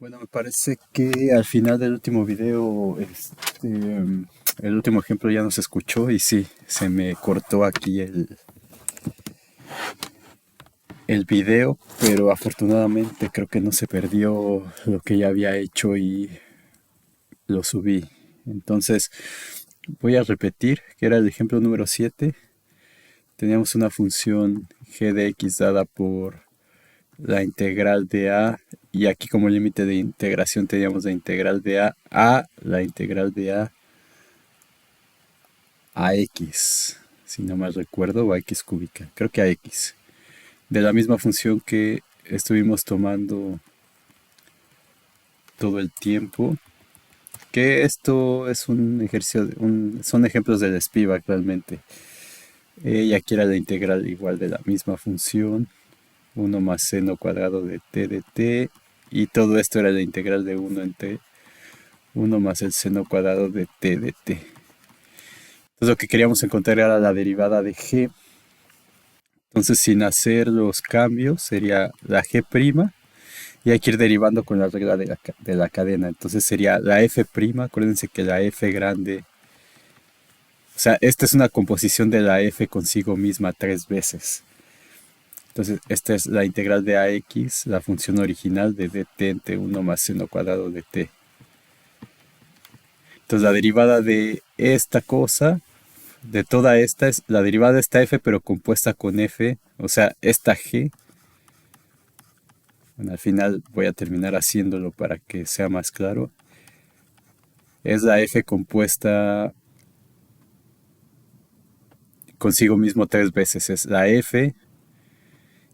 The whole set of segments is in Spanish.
Bueno, me parece que al final del último video, el último ejemplo ya no se escuchó y sí, se me cortó aquí el video, pero afortunadamente creo que no se perdió lo que ya había hecho y lo subí. Entonces voy a repetir, que era el ejemplo número 7. Teníamos una función g de x dada por la integral de a, y aquí como límite de integración teníamos la integral de a la integral de a x, si no mal recuerdo, o a x cúbica, creo que a x, de la misma función que estuvimos tomando todo el tiempo, que esto es un ejercicio, son ejemplos del Spivak realmente. Y aquí era la integral igual de la misma función, 1 más seno cuadrado de t, y todo esto era la integral de 1 entre 1 más el seno cuadrado de t de t. Entonces lo que queríamos encontrar era la derivada de g. Entonces sin hacer los cambios sería la g' y hay que ir derivando con la regla de la cadena. Entonces sería la f', acuérdense que la f grande, o sea, esta es una composición de la f consigo misma 3 veces. Entonces esta es la integral de ax, la función original de dt entre 1 más seno cuadrado de t. Entonces la derivada de esta cosa, de toda esta, es la derivada de esta f pero compuesta con f, o sea, esta g. Bueno, al final voy a terminar haciéndolo para que sea más claro. Es la f compuesta consigo mismo 3 veces. Es la f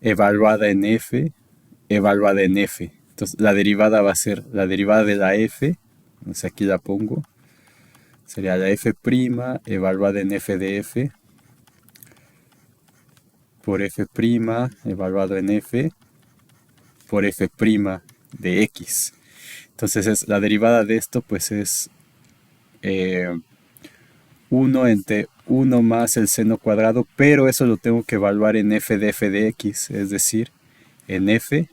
evaluada en f, evaluada en f. Entonces la derivada va a ser la derivada de la f, o sea, aquí la pongo. Sería la f' evaluada en f de f por f' evaluado en f por f' de x. Entonces la derivada de esto pues es 1 entre 1 más el seno cuadrado, pero eso lo tengo que evaluar en f de x, es decir, en f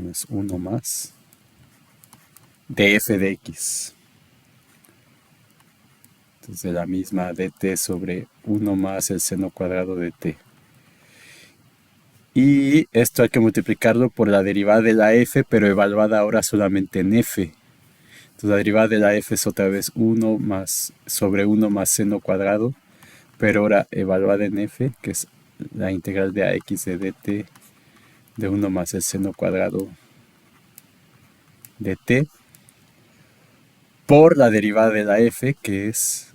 es 1 más de f de x. Entonces la misma dt sobre 1 más el seno cuadrado de t. Y esto hay que multiplicarlo por la derivada de la f, pero evaluada ahora solamente en f. Entonces la derivada de la f es otra vez 1 más sobre 1 más seno cuadrado, pero ahora evaluada en f, que es la integral de ax de dt de 1 más el seno cuadrado de t, por la derivada de la f, que es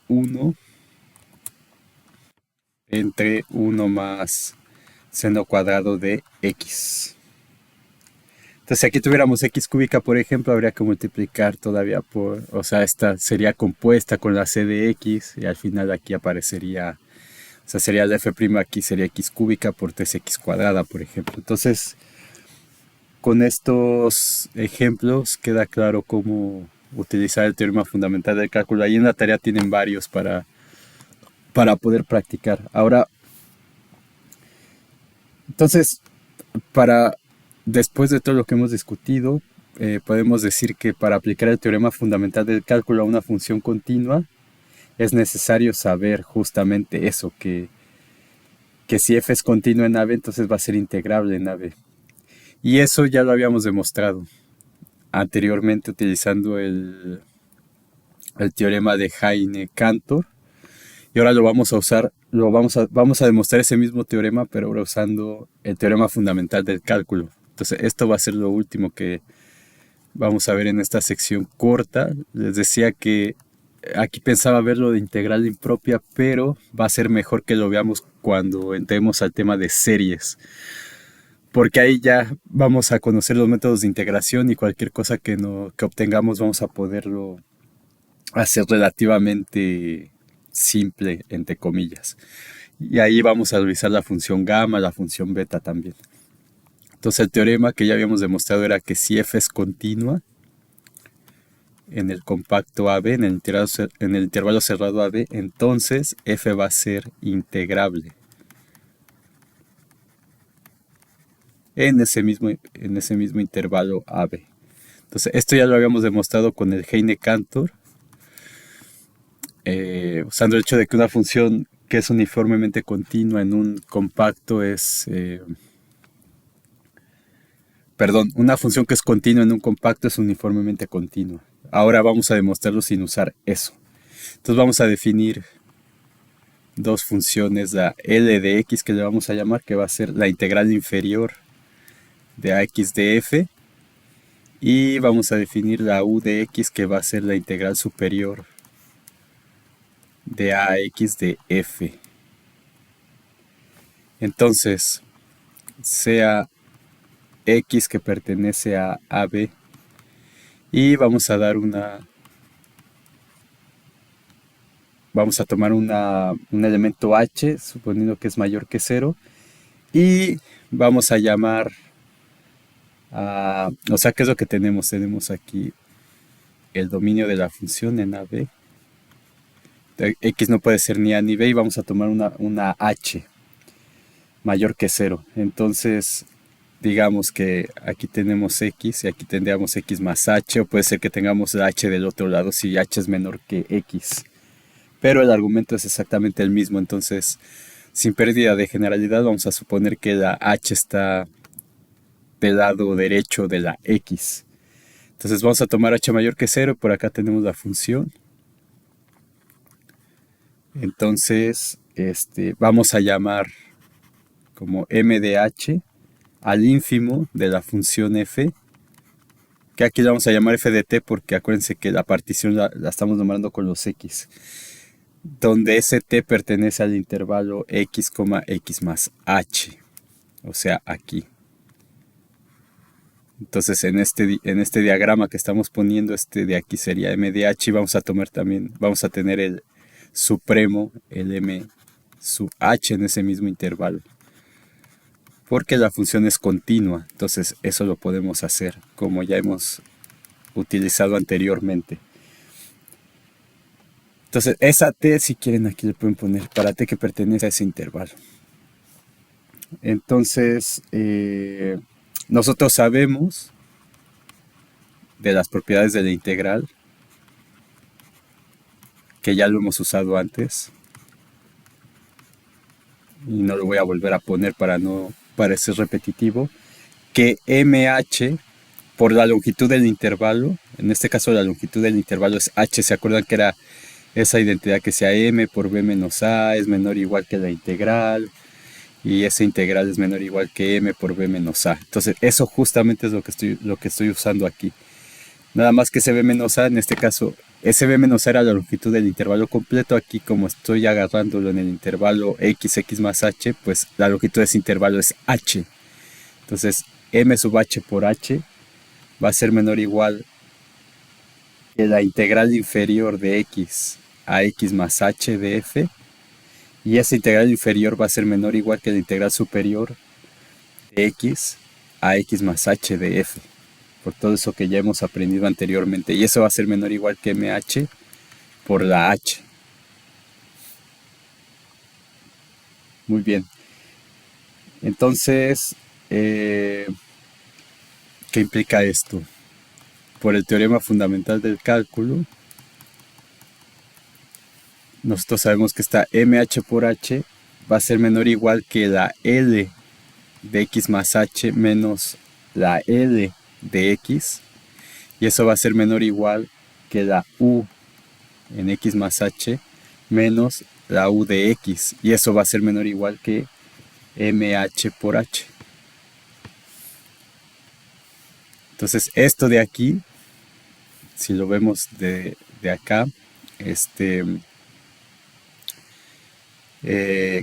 1 entre 1 más seno cuadrado de x. Entonces, si aquí tuviéramos x cúbica, por ejemplo, habría que multiplicar todavía por, o sea, esta sería compuesta con la c de x, y al final aquí aparecería, o sea, sería la f' aquí sería x cúbica por 3x cuadrada, por ejemplo. Entonces, con estos ejemplos queda claro cómo utilizar el teorema fundamental del cálculo. Ahí en la tarea tienen varios para poder practicar. Ahora, entonces, para después de todo lo que hemos discutido, podemos decir que para aplicar el teorema fundamental del cálculo a una función continua, es necesario saber justamente eso, que si f es continua en AB, entonces va a ser integrable en AB. Y eso ya lo habíamos demostrado anteriormente utilizando el teorema de Heine-Cantor. Y ahora lo vamos a usar, vamos a demostrar ese mismo teorema, pero ahora usando el teorema fundamental del cálculo. Entonces esto va a ser lo último que vamos a ver en esta sección corta. Les decía que aquí pensaba verlo de integral impropia, pero va a ser mejor que lo veamos cuando entremos al tema de series. Porque ahí ya vamos a conocer los métodos de integración y cualquier cosa que obtengamos vamos a poderlo hacer relativamente simple, entre comillas. Y ahí vamos a revisar la función gamma, la función beta también. Entonces el teorema que ya habíamos demostrado era que si f es continua en el compacto AB, en el intervalo cerrado AB, entonces f va a ser integrable. en ese mismo intervalo AB. Entonces, esto ya lo habíamos demostrado con el Heine-Cantor, usando el hecho de que una función que es uniformemente continua en un compacto una función que es continua en un compacto es uniformemente continua. Ahora vamos a demostrarlo sin usar eso. Entonces vamos a definir dos funciones, la L de x que le vamos a llamar, que va a ser la integral inferior de ax de f, y vamos a definir la u de x que va a ser la integral superior de ax de f. Entonces, sea x que pertenece a AB, y vamos a tomar un elemento h, suponiendo que es mayor que 0, y vamos a llamar o sea, ¿qué es lo que tenemos? Tenemos aquí el dominio de la función en AB. X no puede ser ni A ni B, y vamos a tomar una h mayor que 0. Entonces, digamos que aquí tenemos x y aquí tendríamos x más h, o puede ser que tengamos la h del otro lado si h es menor que x. Pero el argumento es exactamente el mismo, entonces, sin pérdida de generalidad, vamos a suponer que la h está del lado derecho de la x. Entonces vamos a tomar h mayor que 0, por acá tenemos la función. Entonces, vamos a llamar como m de h al ínfimo de la función f, que aquí la vamos a llamar f de t porque acuérdense que la partición la estamos nombrando con los x, donde ese t pertenece al intervalo x, x más h, o sea, aquí. Entonces en este diagrama que estamos poniendo, de aquí sería m de h, y vamos a tener el supremo, el m sub h en ese mismo intervalo, porque la función es continua. Entonces eso lo podemos hacer como ya hemos utilizado anteriormente. Entonces esa t, si quieren, aquí le pueden poner para t que pertenece a ese intervalo. Entonces nosotros sabemos de las propiedades de la integral, que ya lo hemos usado antes, y no lo voy a volver a poner para no parecer repetitivo, que mh por la longitud del intervalo, en este caso la longitud del intervalo es h, ¿se acuerdan que era esa identidad que sea m por b menos a es menor o igual que la integral, y esa integral es menor o igual que m por b menos a? Entonces eso justamente es lo que estoy usando aquí. Nada más que ese b menos a, en este caso, ese b menos a era la longitud del intervalo completo. Aquí, como estoy agarrándolo en el intervalo x más h, pues la longitud de ese intervalo es h. Entonces m sub h por h va a ser menor o igual que la integral inferior de x a x más h de f, y esa integral inferior va a ser menor o igual que la integral superior de x a x más h de f, por todo eso que ya hemos aprendido anteriormente, y eso va a ser menor o igual que mh por la h. Muy bien. Entonces, ¿qué implica esto? Por el teorema fundamental del cálculo, nosotros sabemos que esta mh por h va a ser menor o igual que la L de x más h menos la L de x, y eso va a ser menor o igual que la U en x más h menos la U de x, y eso va a ser menor o igual que mh por h. Entonces esto de aquí, si lo vemos de acá,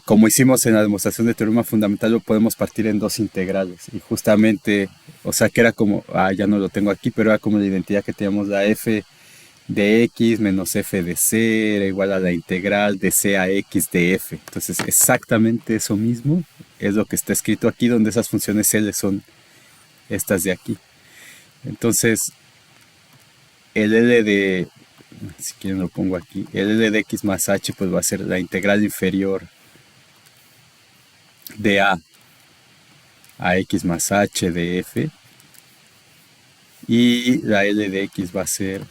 como hicimos en la demostración de teorema fundamental, lo podemos partir en dos integrales, y justamente, o sea que era como, ya no lo tengo aquí, pero era como la identidad que teníamos, la f de x menos f de c era igual a la integral de c a x de f. Entonces exactamente eso mismo es lo que está escrito aquí, donde esas funciones L son estas de aquí. Entonces el L de, si quieren lo pongo aquí, el L de x más h pues va a ser la integral inferior de a a x más h de f, y la L de x va a ser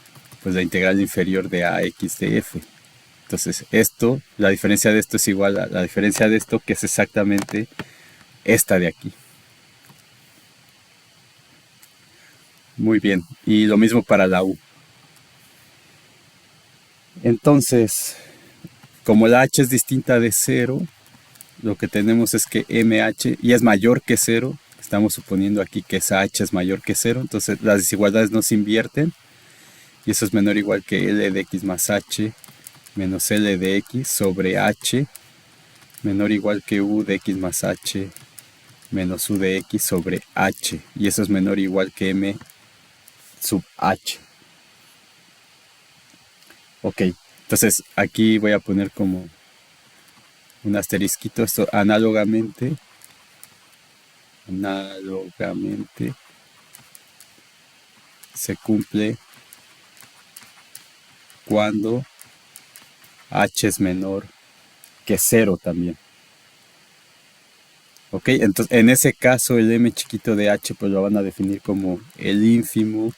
pues la integral inferior de ax de f. Entonces esto, la diferencia de esto es igual a la diferencia de esto, que es exactamente esta de aquí. Muy bien, y lo mismo para la u. Entonces, como la h es distinta de 0, lo que tenemos es que mh, y es mayor que 0, estamos suponiendo aquí que esa h es mayor que 0, entonces las desigualdades no se invierten, y eso es menor o igual que L de x más h menos L de x sobre h menor o igual que U de x más h menos U de x sobre h, y eso es menor o igual que m sub h. Ok, entonces aquí voy a poner como un asterisquito, esto análogamente se cumple cuando h es menor que 0 también. Ok, entonces en ese caso el m chiquito de h pues lo van a definir como el ínfimo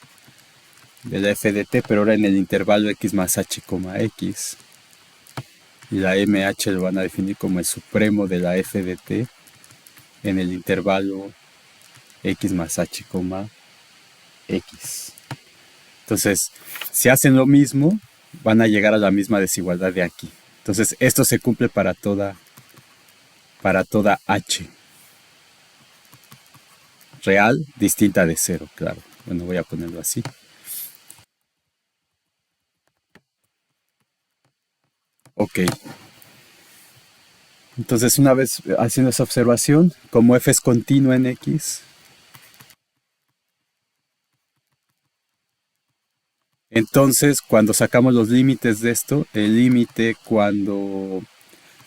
de la f de t, pero ahora en el intervalo x más h, x. Y la mh lo van a definir como el supremo de la f de t en el intervalo x más h, x. Entonces, si hacen lo mismo, van a llegar a la misma desigualdad de aquí. Entonces, esto se cumple para toda h real distinta de 0, claro. Bueno, voy a ponerlo así. Ok. Entonces, una vez haciendo esa observación, como f es continua en x, entonces cuando sacamos los límites de esto, el límite cuando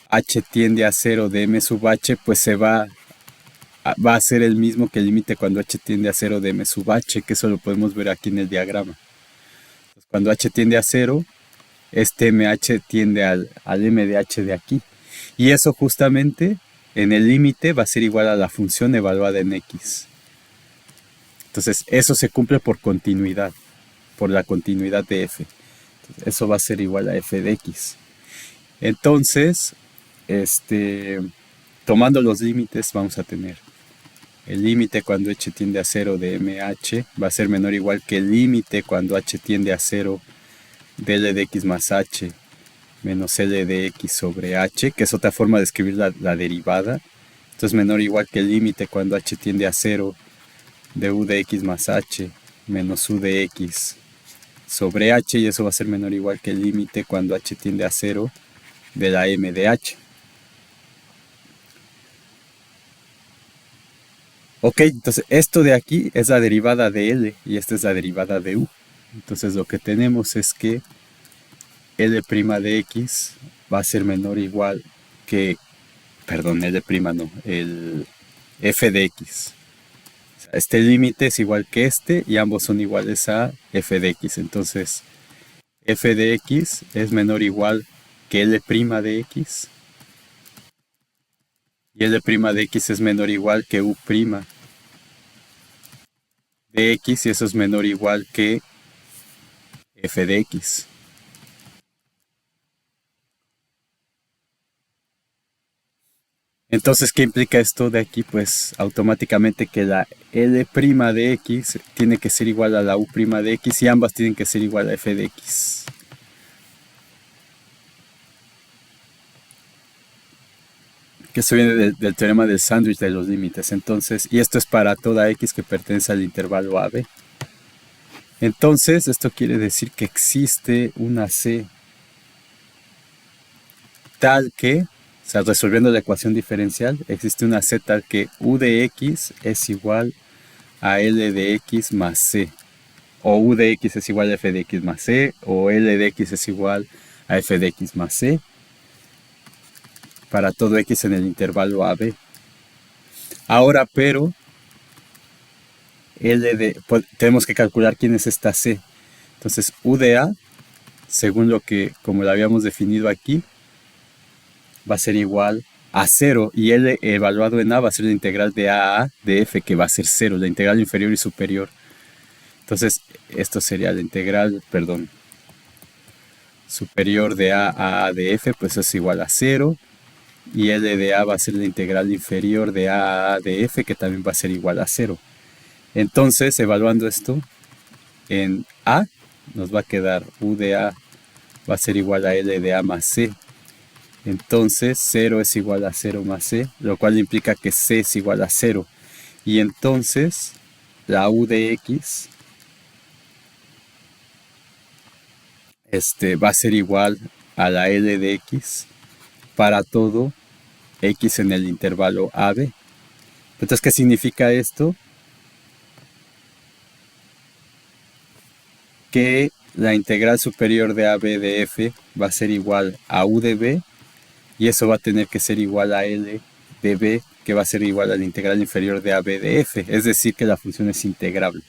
h tiende a 0 de m sub h, pues va a ser el mismo que el límite cuando h tiende a 0 de m sub h, que eso lo podemos ver aquí en el diagrama. Entonces, cuando h tiende a 0, este mh tiende al m de h de aquí. Y eso justamente en el límite va a ser igual a la función evaluada en x. Entonces eso se cumple por continuidad, por la continuidad de f. Entonces, eso va a ser igual a f de x. Entonces, tomando los límites, vamos a tener el límite cuando h tiende a 0 de mh va a ser menor o igual que el límite cuando h tiende a 0 de L de x más h menos L de x sobre h, que es otra forma de escribir la derivada. Entonces menor o igual que el límite cuando h tiende a 0 de u de x más h menos u de x sobre h, y eso va a ser menor o igual que el límite cuando h tiende a 0 de la m de h. Ok, entonces esto de aquí es la derivada de L y esta es la derivada de U. Entonces lo que tenemos es que L' de X va a ser menor o igual que, perdón, L' no, el f de X. O sea, este límite es igual que este y ambos son iguales a f de X. Entonces f de X es menor o igual que L' de X y L' de X es menor o igual que U' de X, y eso es menor o igual que f de X. Entonces, ¿qué implica esto de aquí? Pues automáticamente que la L' de X tiene que ser igual a la U' de X y ambas tienen que ser igual a f de X. Que esto viene del teorema del sándwich de los límites. Entonces, y esto es para toda X que pertenece al intervalo AB. Entonces, esto quiere decir que existe una C tal que, o sea, resolviendo la ecuación diferencial, existe una C tal que U de X es igual a L de X más C. O U de X es igual a F de X más C, o L de X es igual a F de X más C, para todo X en el intervalo AB. Ahora, pero, pues, tenemos que calcular quién es esta C. Entonces, U de A, según lo que, como lo habíamos definido aquí, va a ser igual a cero, y L evaluado en A va a ser la integral de A de F, que va a ser cero, la integral inferior y superior. Entonces, esto sería la integral, perdón, superior de A de F, pues es igual a cero. Y L de A va a ser la integral inferior de A de F, que también va a ser igual a cero. Entonces, evaluando esto en A, nos va a quedar U de A va a ser igual a L de A más C. Entonces, cero es igual a cero más C, lo cual implica que C es igual a cero. Y entonces, la U de X va a ser igual a la L de X para todo X en el intervalo AB. Entonces, ¿qué significa esto? Que la integral superior de AB de F va a ser igual a U de B, y eso va a tener que ser igual a L de B, que va a ser igual a la integral inferior de AB de F. Es decir, que la función es integrable.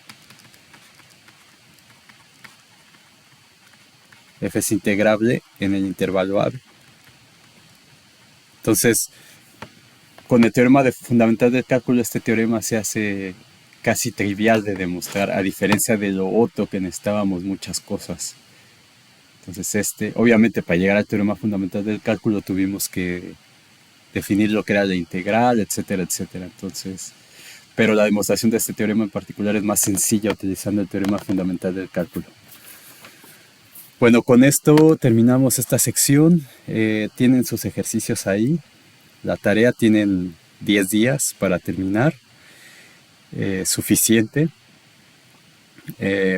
F es integrable en el intervalo AB. Entonces, con el teorema fundamental del cálculo, este teorema se hace casi trivial de demostrar, a diferencia de lo otro que necesitábamos muchas cosas. Entonces, obviamente, para llegar al teorema fundamental del cálculo tuvimos que definir lo que era la integral, etcétera, etcétera. Entonces, pero la demostración de este teorema en particular es más sencilla utilizando el teorema fundamental del cálculo. Bueno, con esto terminamos esta sección. Tienen sus ejercicios ahí. La tarea tienen 10 días para terminar. Suficiente.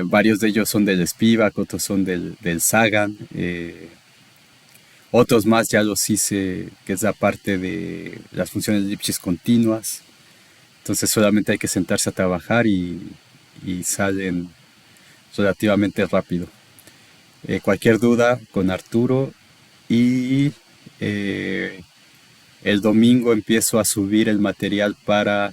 Varios de ellos son del Spivak, otros son del Sagan. Otros más ya los hice, que es la parte de las funciones de Lipschitz continuas. Entonces solamente hay que sentarse a trabajar y salen relativamente rápido. Cualquier duda con Arturo, y el domingo empiezo a subir el material para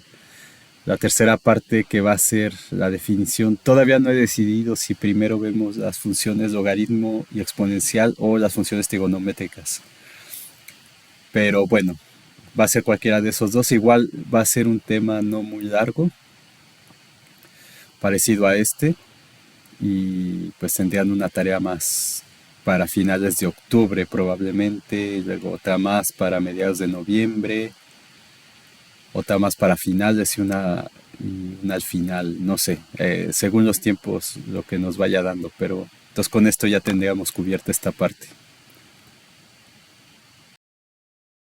la tercera parte, que va a ser la definición. Todavía no he decidido si primero vemos las funciones logaritmo y exponencial o las funciones trigonométricas. Pero bueno, va a ser cualquiera de esos dos. Igual va a ser un tema no muy largo, parecido a este. Y pues tendrían una tarea más para finales de octubre probablemente, luego otra más para mediados de noviembre, otra más para finales y una al final, no sé, según los tiempos lo que nos vaya dando, pero entonces con esto ya tendríamos cubierta esta parte.